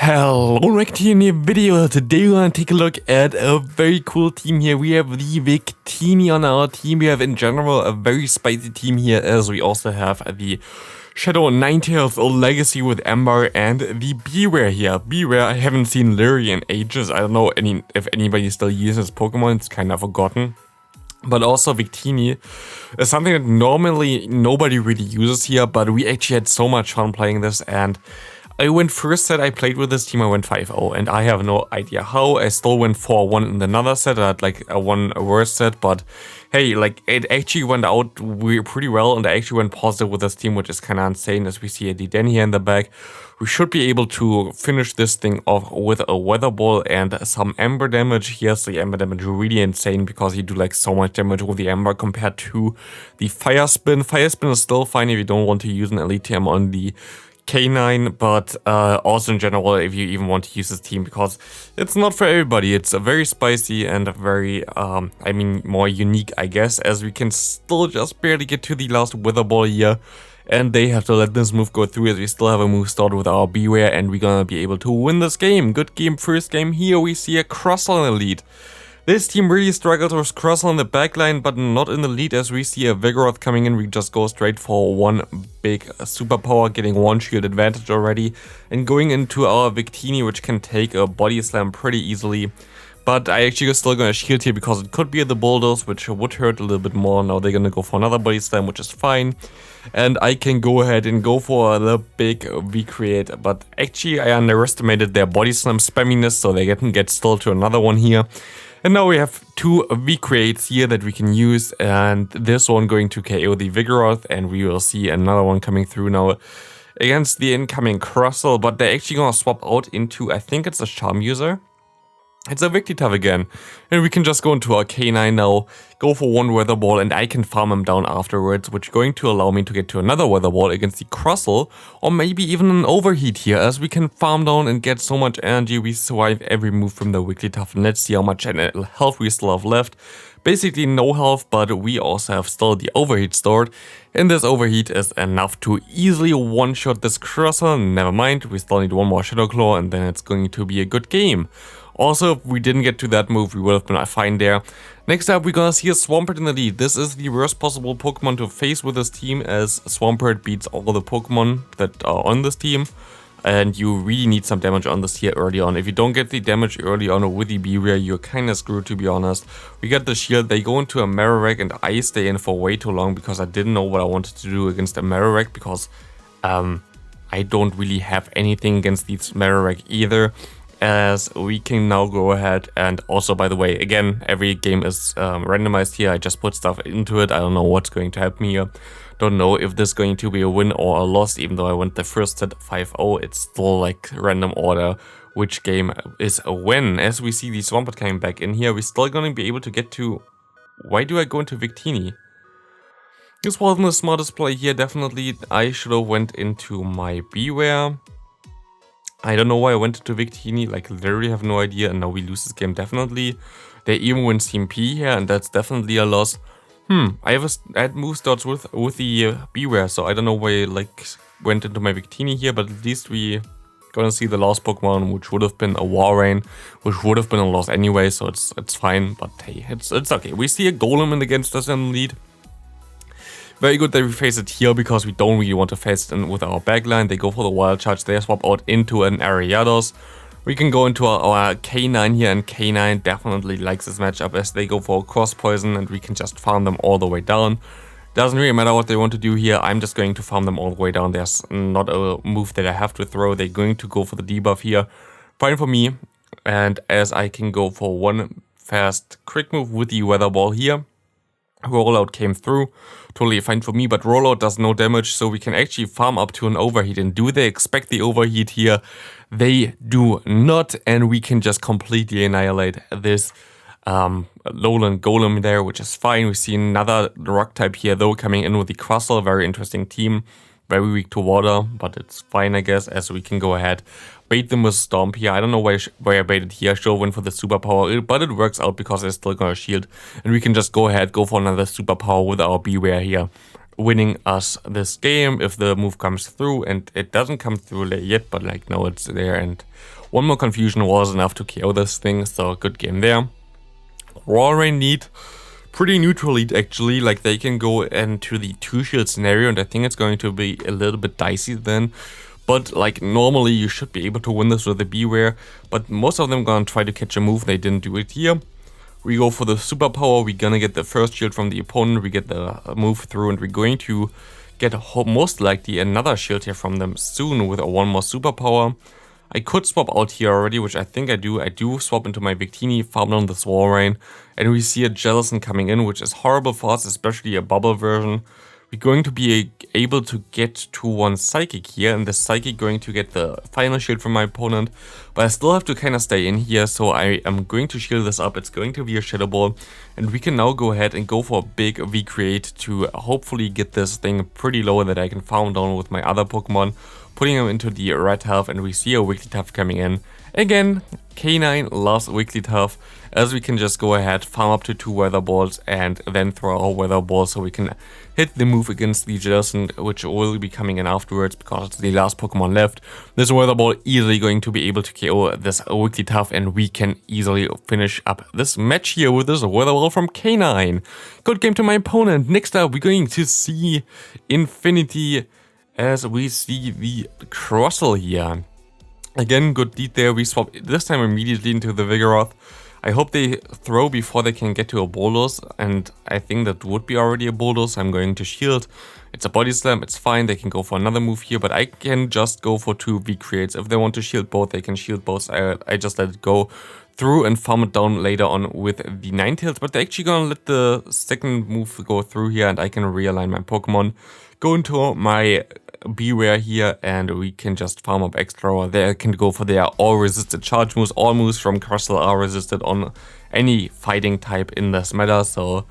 Hello, Victini in the video. Today we're gonna take a look at a very cool team here. We have the Victini on our team. We have in general a very spicy team here, as we also have the Shadow Ninetales Legacy with Ember and the Bewear here. Bewear, I haven't seen NiRiain in ages. I don't know if anybody still uses Pokemon. It's kind of forgotten. But also Victini is something that normally nobody really uses here, but we actually had so much fun playing this, and I went first set I played with this team, I went 5-0, and I have no idea how. I still went 4-1 in another set. I had like a worse set, but hey, like it actually went out pretty well, and I actually went positive with this team, which is kind of insane. As we see a D-Den here in the back, we should be able to finish this thing off with a Weather Ball and some Ember damage. Here's the Ember damage, really insane, because you do like so much damage with the Ember compared to the Fire Spin. Fire Spin is still fine if you don't want to use an Elite TM on the K9, but also in general, if you even want to use this team, because it's not for everybody. It's a very spicy and a very, more unique, I guess, as we can still just barely get to the last Wither Ball here, and they have to let this move go through, as we still have a move start with our Bewear, and we're gonna be able to win this game. Good game, first game. Here we see a Crossland in the lead. This team really struggles with Crossland in the backline, but not in the lead, as we see a Vigoroth coming in. We just go straight for one big superpower, getting one shield advantage already, and going into our Victini, which can take a body slam pretty easily. But I actually still gonna shield here because it could be the Bulldoze, which would hurt a little bit more. Now they're gonna go for another body slam, which is fine. And I can go ahead and go for the big V-Create, but actually I underestimated their body slam spamminess, so they can get still to another one here. And now we have two V-Creates here that we can use, and this one going to KO the Vigoroth, and we will see another one coming through now against the incoming Crustle, but they're actually gonna swap out into, I think it's a Charm user. It's a Victini again, and we can just go into our K9 now, go for one Weather Ball, and I can farm him down afterwards, which is going to allow me to get to another Weather Ball against the Crustle, or maybe even an Overheat here, as we can farm down and get so much energy. We survive every move from the Victini, and let's see how much health we still have left. Basically no health, but we also have still the Overheat stored, and this Overheat is enough to easily one-shot this Crustle. Never mind, we still need one more Shadow Claw, and then it's going to be a good game. Also, if we didn't get to that move, we would have been fine there. Next up, we're gonna see a Swampert in the lead. This is the worst possible Pokemon to face with this team, as Swampert beats all the Pokemon that are on this team. And you really need some damage on this here early on. If you don't get the damage early on with the Bewear, you're kinda screwed, to be honest. We got the shield, they go into a Marowak, and I stay in for way too long because I didn't know what I wanted to do against a Marowak, because I don't really have anything against these Marowak either. As we can now go ahead, and also, by the way, again, every game is randomized here. I just put stuff into it. I don't know what's going to happen here. Don't know if this is going to be a win or a loss. Even though I went the first set 5-0, it's still like random order which game is a win. As we see the Swampert coming back in here, we're still going to be able to get to... Why do I go into Victini? This wasn't the smartest play here, definitely. I should have went into my Bewear. I don't know why I went to Victini, like literally have no idea, and now we lose this game definitely. They even win CMP here, and that's definitely a loss. I had move starts with the Bewear, so I don't know why I like went into my Victini here, but at least we gonna see the last Pokemon, which would have been a Walrein, which would have been a loss anyway, so it's fine, but hey, it's okay. We see a Golem in against us in the lead. Very good that we face it here, because we don't really want to face it in with our backline. They go for the Wild Charge, they swap out into an Ariados. We can go into our K9 here, and K9 definitely likes this matchup, as they go for Cross Poison, and we can just farm them all the way down. Doesn't really matter what they want to do here, I'm just going to farm them all the way down. There's not a move that I have to throw, they're going to go for the debuff here. Fine for me, and as I can go for one fast quick move with the Weather Ball here. Rollout came through, totally fine for me, but Rollout does no damage, so we can actually farm up to an Overheat. And do they expect the Overheat here? They do not, and we can just completely annihilate this Lowland Golem there, which is fine. We see another Rock type here though coming in with the Crustle, very interesting team. Very weak to water, but it's fine, I guess, as we can go ahead. Bait them with Stomp here. I don't know why I baited here. I should went for the superpower, but it works out because they're still gonna shield. And we can just go ahead, go for another superpower with our Bewear here. winning us this game if the move comes through, and it doesn't come through yet, but like now it's there, and one more confusion was enough to KO this thing, so good game there. NiRiain lead, pretty neutral lead actually, like they can go into the 2-shield scenario, and I think it's going to be a little bit dicey then. But like normally you should be able to win this with the Bewear, but most of them gonna try to catch a move, they didn't do it here. We go for the superpower, we're gonna get the first shield from the opponent, we get the move through, and we're going to get most likely another shield here from them soon with one more superpower. I could swap out here already, which I think I do. I do swap into my Victini, farm down this NiRiain, and we see a Jellicent coming in, which is horrible for us, especially a bubble version. We're going to be able to get to one Psychic here, and the Psychic going to get the final shield from my opponent, but I still have to kind of stay in here, so I am going to shield this up. It's going to be a Shadow Ball, and we can now go ahead and go for a big V-Create to hopefully get this thing pretty low that I can farm down with my other Pokemon, putting him into the red health, and we see a Wigglytuff coming in. Again, K9 loves Wigglytuff, as we can just go ahead, farm up to 2 Weather Balls, and then throw our Weather Ball so we can hit the move against the Jellicent, which will be coming in afterwards because it's the last Pokemon left. This Weather Ball easily going to be able to KO this Wigglytuff, and we can easily finish up this match here with this Weather Ball from K9. Good game to my opponent. Next up, we're going to see Infinity, as we see the Crustle here. Again, good lead there. We swap this time immediately into the Vigoroth. I hope they throw before they can get to a Bulldoze, and I think that would be already a Bulldoze. I'm going to shield. It's a Body Slam, it's fine. They can go for another move here, but I can just go for 2 V-Creates. If they want to shield both, they can shield both. I just let it go through and farm it down later on with the Ninetales, but they're actually gonna let the second move go through here, and I can realign my Pokemon. Go into my Bewear here, and we can just farm up extra. They can go for their all resisted charge moves. All moves from Crustle are resisted on any fighting type in this meta, so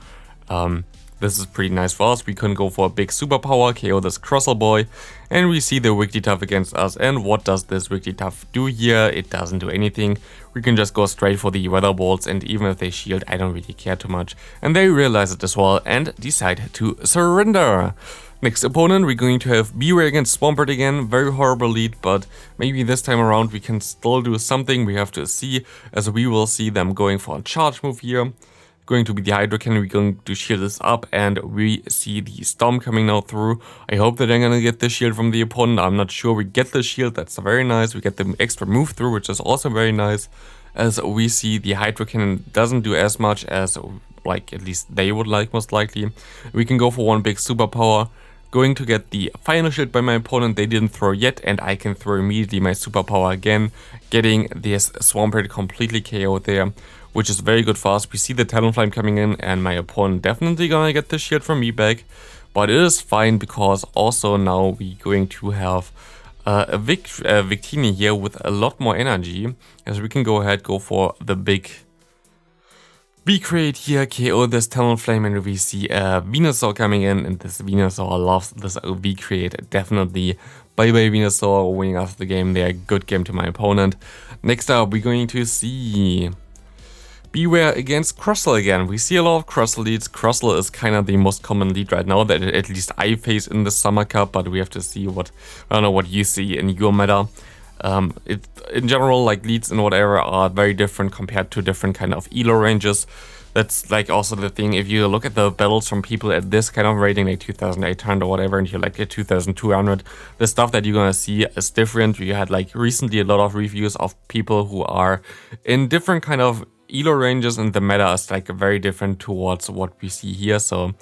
this is pretty nice for us. We can go for a big superpower, KO this Crustle boy, and we see the Wigglytuff against us. And what does this Wigglytuff do here? It doesn't do anything. We can just go straight for the Weather Balls, and even if they shield, I don't really care too much. And they realize it as well and decide to surrender. Next opponent, we're going to have Bewear against Swampert again. Very horrible lead, but maybe this time around we can still do something. We have to see, as we will see them going for a charge move here. Going to be the Hydro Cannon, we're going to shield this up, and we see the Storm coming now through. I hope that they're gonna get the shield from the opponent. I'm not sure. We get the shield, that's very nice. We get the extra move through, which is also very nice. As we see the Hydro Cannon doesn't do as much as, like, at least they would like, most likely. We can go for one big superpower. Going to get the final shield by my opponent. They didn't throw yet, and I can throw immediately my superpower again, getting this Swampert completely KO'd there, which is very good for us. We see the Talonflame coming in, and my opponent definitely gonna get the shield from me back, but it is fine because also now we're going to have a Victini here with a lot more energy, as we can go ahead, go for the big V-Create here, KO this Talonflame, and we see a Venusaur coming in, and this Venusaur loves this V-Create, definitely. Bye bye Venusaur, winning us the game there. Good game to my opponent. Next up, we're going to see Bewear against Crustle again. We see a lot of Crustle leads. Crustle is kind of the most common lead right now that at least I face in the Summer Cup, but we have to see what, I don't know, what you see in your meta. In general, like, leads and whatever are very different compared to different kind of elo ranges. That's like also the thing. If you look at the battles from people at this kind of rating, like 2800 or whatever, and you're like at 2200, the stuff that you're gonna see is different. You had like recently a lot of reviews of people who are in different kind of elo ranges, and the meta is like very different towards what we see here. So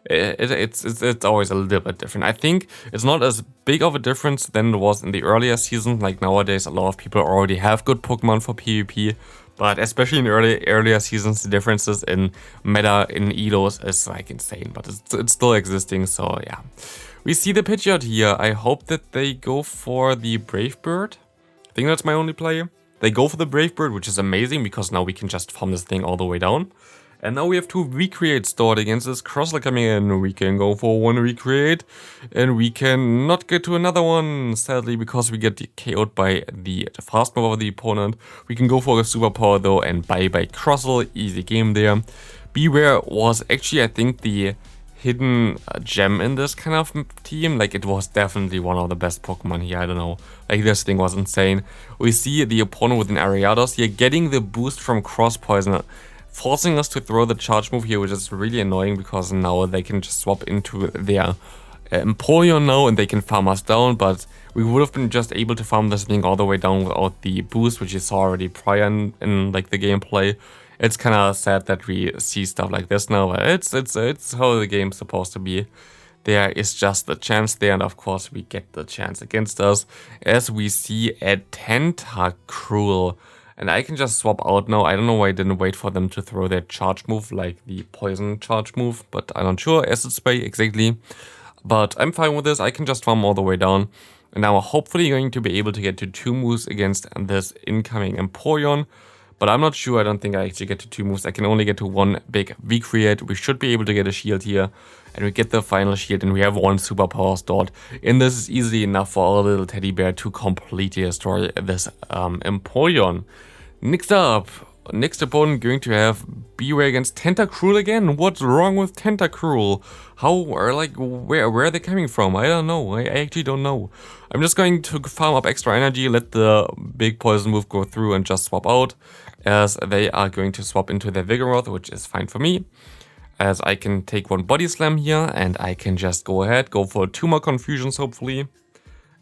it's always a little bit different. I think it's not as big of a difference than it was in the earlier season. Like nowadays, a lot of people already have good Pokemon for PvP, but especially in earlier seasons, the differences in meta in elos is like insane. But it's still existing. So yeah, we see the pitch out here. I hope that they go for the Brave Bird. I think that's my only play. They go for the Brave Bird, which is amazing because now we can just farm this thing all the way down. And now we have 2 Recreate stored against this Crustle coming in. We can go for 1 Recreate, and we can not get to another one, sadly, because we get KO'd by the fast move of the opponent. We can go for a superpower though, and bye bye Crustle. Easy game there. Bewear was actually, I think, the hidden gem in this kind of team. Like, it was definitely one of the best Pokemon here. I don't know. Like, this thing was insane. We see the opponent with an Ariados here getting the boost from Cross Poison, forcing us to throw the charge move here, which is really annoying because now they can just swap into their Empoleon now and they can farm us down, but we would have been just able to farm this thing all the way down without the boost, which you saw already prior in like the gameplay. It's kind of sad that we see stuff like this now, but it's how the game's supposed to be. There is just the chance there, and of course we get the chance against us, as we see a Tentacruel. And I can just swap out now. I don't know why I didn't wait for them to throw their charge move, like the poison charge move, but I'm not sure. Acid Spray, exactly. But I'm fine with this. I can just farm all the way down. And now we're hopefully going to be able to get to 2 moves against this incoming Empoleon. But I'm not sure. I don't think I actually get to 2 moves. I can only get to 1 big V-Create. We should be able to get a shield here. And we get the final shield, and we have 1 superpower stored. And this is easy enough for our little teddy bear to completely destroy this Empoleon. Next up, next opponent going to have Bewear against Tentacruel again. What's wrong with Tentacruel? How, or like, where are they coming from? I don't know. I actually don't know. I'm just going to farm up extra energy, let the big poison move go through, and just swap out, as they are going to swap into their Vigoroth, which is fine for me. As I can take 1 Body Slam here, and I can just go ahead, go for 2 more Confusions, hopefully.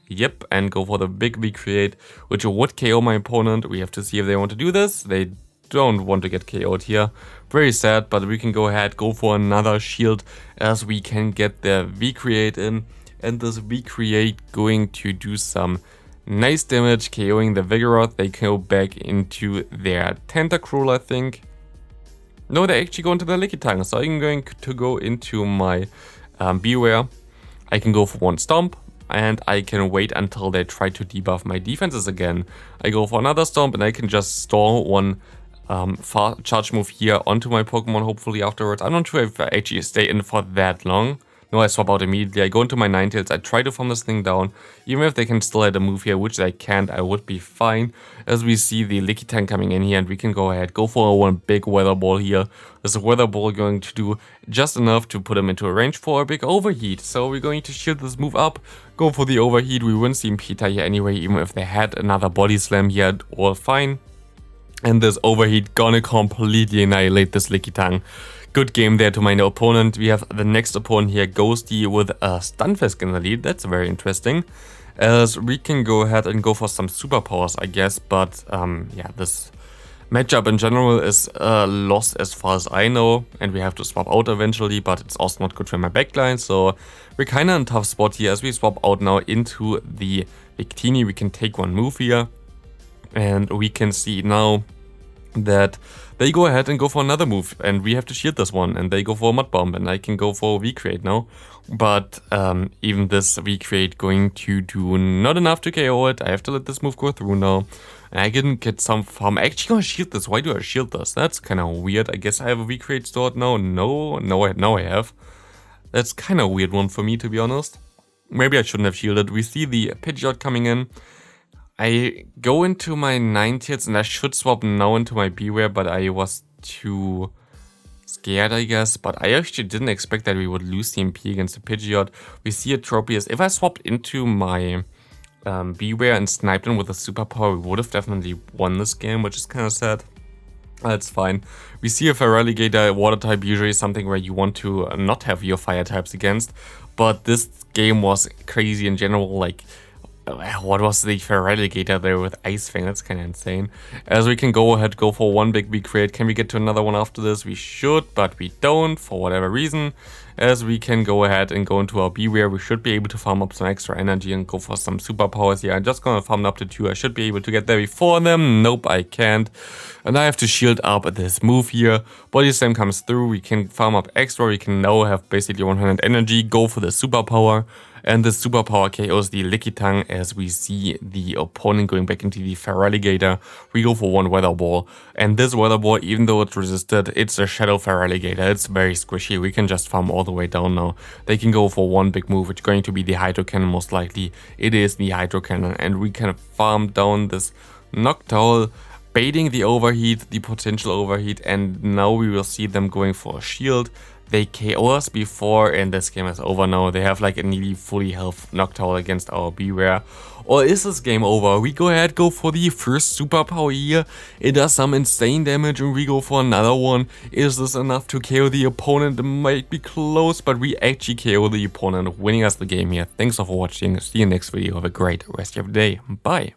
Yep, and go for the big V-Create, which would KO my opponent. We have to see if they want to do this. They don't want to get KO'd here. Very sad, but we can go ahead, go for another shield, as we can get the V-Create in. And this V-Create going to do some nice damage, KOing the Vigoroth. They go back into their Tentacruel, I think. No, they actually go into the Lickitung, so I'm going to go into my Bewear. I can go for 1 Stomp, and I can wait until they try to debuff my defenses again. I go for another Stomp, and I can just store 1 charge move here onto my Pokemon, hopefully afterwards. I'm not sure if I actually stay in for that long. No, I swap out immediately. I go into my Ninetales. I try to farm this thing down. Even if they can still hit a move here, which they can't, I would be fine. As we see the Lickitung coming in here, and we can go ahead, go for 1 big Weather Ball here. This Weather Ball going to do just enough to put him into a range for a big Overheat. So we're going to shield this move up, go for the Overheat. We wouldn't see Peter here anyway, even if they had another Body Slam here, all fine. And this Overheat gonna completely annihilate this Lickitung. Good game there to my opponent. We have the next opponent here, Ghosty, with a Stunfisk in the lead. That's very interesting. As we can go ahead and go for some superpowers, I guess. But yeah, this matchup in general is lost as far as I know. And we have to swap out eventually, but it's also not good for my backline. So we're kind of in a tough spot here. As we swap out now into the Victini, we can take 1 move here. And we can see now that they go ahead and go for another move, and we have to shield this one, and they go for a Mud Bomb, and I can go for V-Create now. But even this V-Create going to do not enough to KO it. I have to let this move go through now. And I can get some farm. I'm actually gonna shield this. Why do I shield this? That's kind of weird. I guess I have a V-Create stored now. No, I have. That's kind of a weird one for me, to be honest. Maybe I shouldn't have shielded. We see the Pidgeot coming in. I go into my Ninetales, and I should swap now into my Bewear, but I was too scared, I guess. But I actually didn't expect that we would lose the MP against the Pidgeot. We see a Tropius. If I swapped into my Bewear and sniped him with a superpower, we would have definitely won this game, which is kind of sad. That's fine. We see a Feraligatr, Water type, usually something where you want to not have your Fire types against. But this game was crazy in general, like... What was the Feraligatr there with Ice Fang? That's kind of insane. As we can go ahead, go for 1 big V-Create. Can we get to another one after this? We should, but we don't for whatever reason. As we can go ahead and go into our Bewear, we should be able to farm up some extra energy and go for some superpowers here. I'm just gonna farm up to 2. I should be able to get there before them. Nope, I can't. And I have to shield up this move here. Body Slam comes through. We can farm up extra. We can now have basically 100 energy. Go for the superpower. And the superpower KOs the Lickitung, as we see the opponent going back into the Feraligatr. We go for 1 Weather Ball. And this Weather Ball, even though it's resisted, it's a Shadow Feraligatr. It's very squishy. We can just farm all the way down now. They can go for 1 big move, which is going to be the Hydro Cannon most likely. It is the Hydro Cannon. And we can farm down this Noctowl, baiting the Overheat, the potential Overheat. And now we will see them going for a shield. they KO us before and this game is over now. They have like a nearly fully health Noctowl against our Bewear. Or is this game over? We go ahead, go for the first superpower here. It does some insane damage and we go for another one. Is this enough to KO the opponent? It might be close, but we actually KO the opponent, winning us the game here. Thanks for watching. See you next video. Have a great rest of your day. Bye.